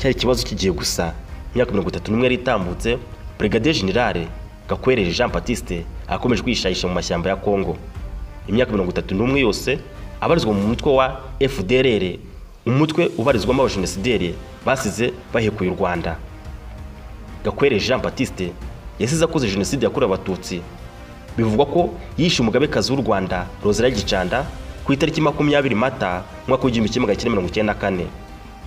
cyari ikibazo kigiye gusa. Imyaka 31 yari itambutse, Brigadier General Gakwerere Jean Baptiste akomeje kwishayisha mu mashyamba ya Kongo. Imyaka 31 yose abarizwa mu mutwe wa FDLR, umutwe ubarizwamo abajenosideri basize bahekuye u Rwanda. Gakwerere Jean Baptiste yasize akoze jenoside yakorewe abatutsi. Bivugwa ko yishe umugabekazi w'u Rwanda Rosela Gicanda ku itariki 20 Mata mwaka w'1994.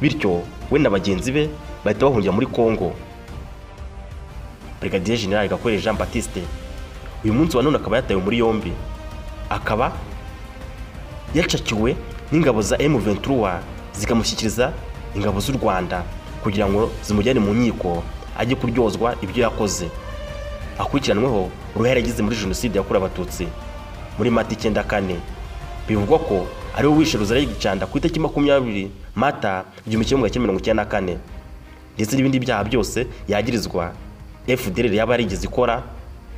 Bityo we na bagenzi be bahita bahungira muri Kongo. Brigadier General Gakwerere Jean Baptiste uyu munsi wa none akaba yatawe muri yombi, akaba yacakiwe n'ingabo za M23 zikamushyikiriza ingabo z'u Rwanda kugira ngo zimujyane mu nkiko ajye kuryozwa ibyo yakoze. Akurikiranweho uruhare yagize muri jenoside yakorewe abatutsi muri Mata 94. Bivugwa ko ari we wishe Rosela Gicanda ku itariki 20 Mata 1994, ndetse n'ibindi byaha byose yagirizwa FDLR yaba yarigeze ikora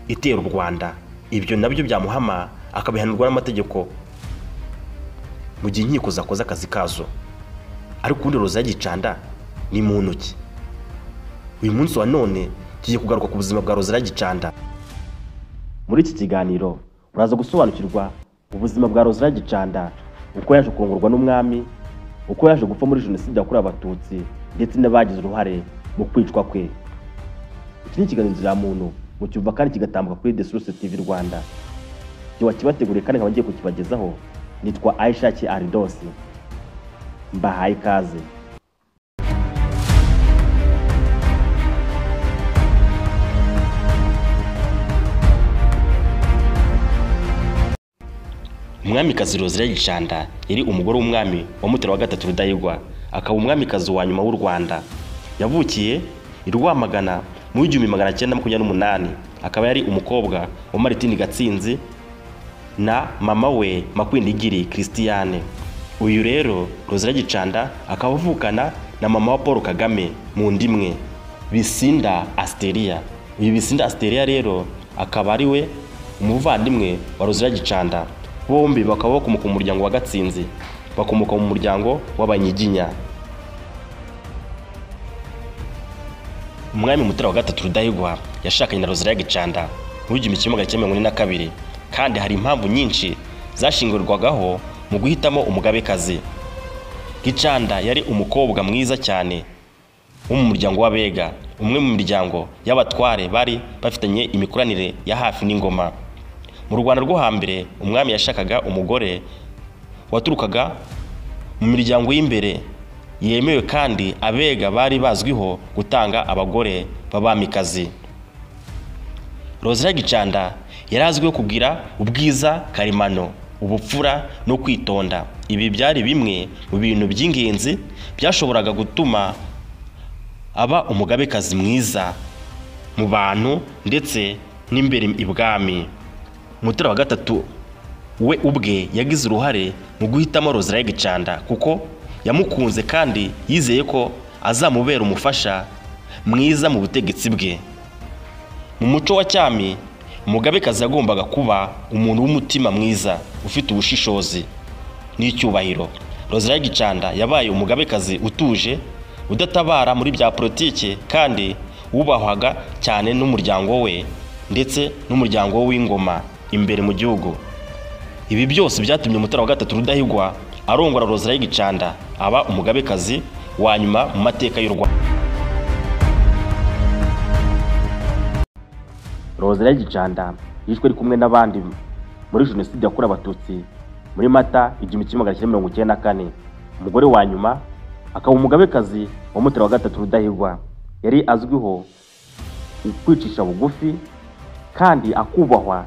itera u Rwanda. Ibyo nabyo byamuhama akabihanirwa n'amategeko mu gihe inkiko zakoze akazi kazo. Ariko undi Rosela Gicanda ni muntu ki? Uyu munsi wa none kigiye kugaruka ku buzima bwa Rosela Gicanda. Muri iki kiganiro uraza gusobanukirwa ubuzima bwa Rosela Gicanda, uko yaje kurongorwa n'umwami, uko yaje gupfa muri jenoside yakorewe abatutsi, ndetse n'abagize uruhare mu kwicwa kwe. Iki ni ikiganiro cya muntu mucyumva kandi kigatambuka kuri The Source TV Rwanda. Cyo wakibateguriye kandi nkaba ngiye kukibagezaho. Nitwa Aishaki Aridosi. Mbahaye ikaze. Umwamikazi Rosela Gicanda yari umugore w'umwami wa Mutara wa gatatu Rudahigwa, akaba umwamikazi wa nyuma w'u Rwanda. Yavukiye i Rwamagana mu 1928, akaba yari umukobwa wa Martin Gatsinzi na mama we Makwindigiri Christiane. Uyu rero Rosela Gicanda akaba avukana na mama wa Paul Kagame mu ndimwe Bisinda Asteria. Uyu Bisinda Asteria rero akaba ari we umuvandimwe wa Rosela Gicanda. Bombi bakaba bakomoka mu muryango wa Gatsinzi, bakomoka mu muryango w'Abanyiginya. Umwami Mutara wa gatatu Rudahigwa yashakanye na Rosela Gicanda mu 1942, kandi hari impamvu nyinshi zashingirwagaho mu guhitamo umugabekazi. Gicanda yari umukobwa mwiza cyane wo mu muryango w'Abega, umwe mu miryango y'abatware bari bafitanye imikoranire ya hafi n'ingoma. Mu Rwanda rwo hambere umwami yashakaga umugore waturukaga mu miryango y'imbere yemewe, kandi Abega bari bazwiho gutanga abagore b'abamikazi. Rosela Gicanda yarazwiho kugira ubwiza karemano, ubupfura no kwitonda. Ibi byari bimwe mu bintu by'ingenzi byashoboraga gutuma aba umugabekazi mwiza mu bantu ndetse n'imbere ibwami. Mutara wa gatatu we ubwe yagize uruhare mu guhitamo Rosela Gicanda kuko yamukunze kandi yizeye ko azamubera umufasha mwiza mu butegetsi bwe. Mu muco wa cyami umugabekazi yagombaga kuba umuntu w'umutima mwiza, ufite ubushishozi n'icyubahiro. Rosela Gicanda yabaye umugabekazi utuje, udatabara muri bya politike, kandi wubahwaga cyane n'umuryango we ndetse n'umuryango w'ingoma imbere mu gihugu. Ibi byose byatumye Mutara wa gatatu Rudahigwa arongora Rosela Gicanda aba umugabekazi wa nyuma mu mateka y'u Rwanda. Rosela Gicanda yishwe ari kumwe n'abandi muri jenoside yakorewe abatutsi muri Mata 1994. Umugore wa nyuma akaba umugabekazi wa Mutara wa gatatu Rudahigwa. Yari azwiho kwicisha bugufi kandi akubahwa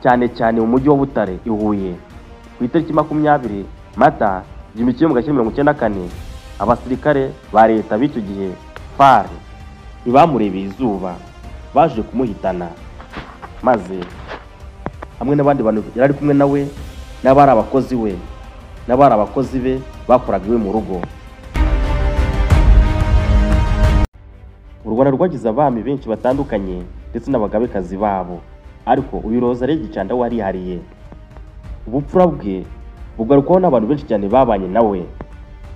cyane cyane mu mujyi wa Butare i Huye. Ku itariki 20 Mata 1994 abasirikare ba leta b'icyo gihe FARC ibamurebeye izuba baje kumuhitana, maze hamwe n'abandi bantu yari kumwe nawe n'abari abakozi we n'abari abakozi be bakoraga iwe mu rugo. U Rwanda rwagize abami benshi batandukanye ndetse n'abagabekazi babo, ariko uyu Rosela Gicanda wari hariye. Ubupfura bwe bugarukwaho n'abantu benshi cyane babanye nawe.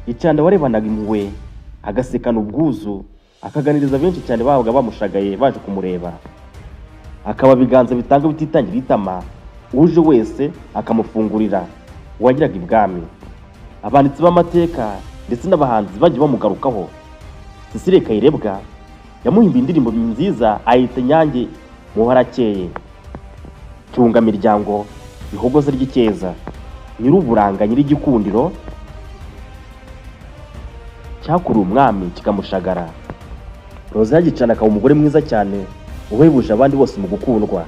Gicanda warebanaga impuhwe agasekana ubwuzu, akaganiriza benshi cyane babaga bamushagaye baje kumureba, akaba biganza bitanga bititangira itama, uje wese akamufungurira uwagiraga ibwami. Abanditsi b'amateka ndetse n'abahanzi bagiye bamugarukaho. Cecile Kayirebwa yamuhimbiye indirimbo nziza ayita Nyange muharakeye, Cyunga miryango, Ihogoza ry'Icyeza, Nyir'uburanga nyir'igikundiro, Cyakura umwami kikamushagara. Rose Gicanda akaba umugore mwiza cyane uhebuje abandi bose mu gukundwa.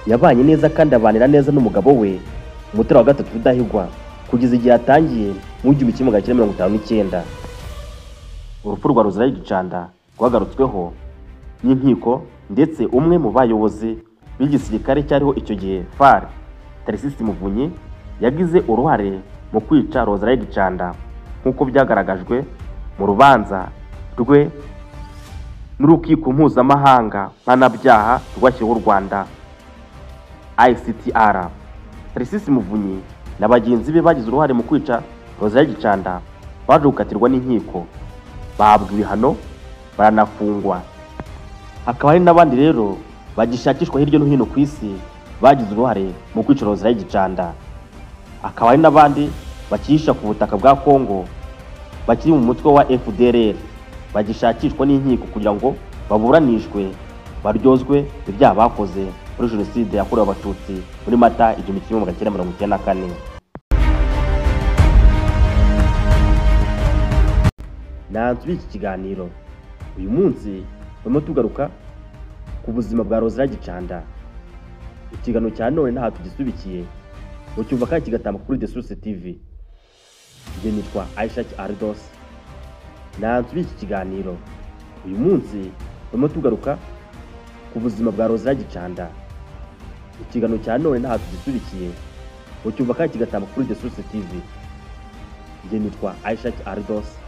Yabanye neza kandi abanira neza n'umugabo we Mutara wa gatatu Rudahigwa kugeza igihe atangiye mu 1959. Urupfu rwa Rose Gicanda rwagarutsweho n'inkiko ndetse umwe mu bayobozi b'igisirikare cyariho icyo gihe FAR, Tarisisi Muvunyi, yagize uruhare mu kwica Rose Gicanda nk'uko byagaragajwe mu rubanza rwe n'urukiko mpuzamahanga mpanabyaha rwashyiriweho u Rwanda ICTR. Tarisisi Muvunyi na bagenzi be bagize uruhare mu kwica Rose Gicanda baje gukatirwa n'inkiko, bahabwa ibihano, baranafungwa. Hakaba hari n'abandi rero bagishakishwa hirya no hino ku isi bagize uruhare mu kwica Rose Gicanda. Hakaba hari n'abandi bakihisha ku butaka bwa Kongo bakiri mu mutwe wa FDLR bagishakishwa n'inkiko kugira ngo baburanishwe baryozwe ibyaha bakoze muri Jenoside yakorewe Abatutsi muri Mata 1994. Nanzuye iki kiganiro uyu munsi barimo tugaruka ku buzima bwa Rose Gicanda. Ikiganiro cya none ntaho tugisubikiye ucyumva kandi kigatambuka kuri The Source TV. Njye nitwa Aisha Ardos. Nanzuye iki kiganiro uyu munsi barimo tugaruka ku buzima bwa Rose Gicanda. Ikiganiro cya none ntaho tugisubikiye ucyumva kandi kigatambuka kuri The Source TV. Njye nitwa Aisha Ardos.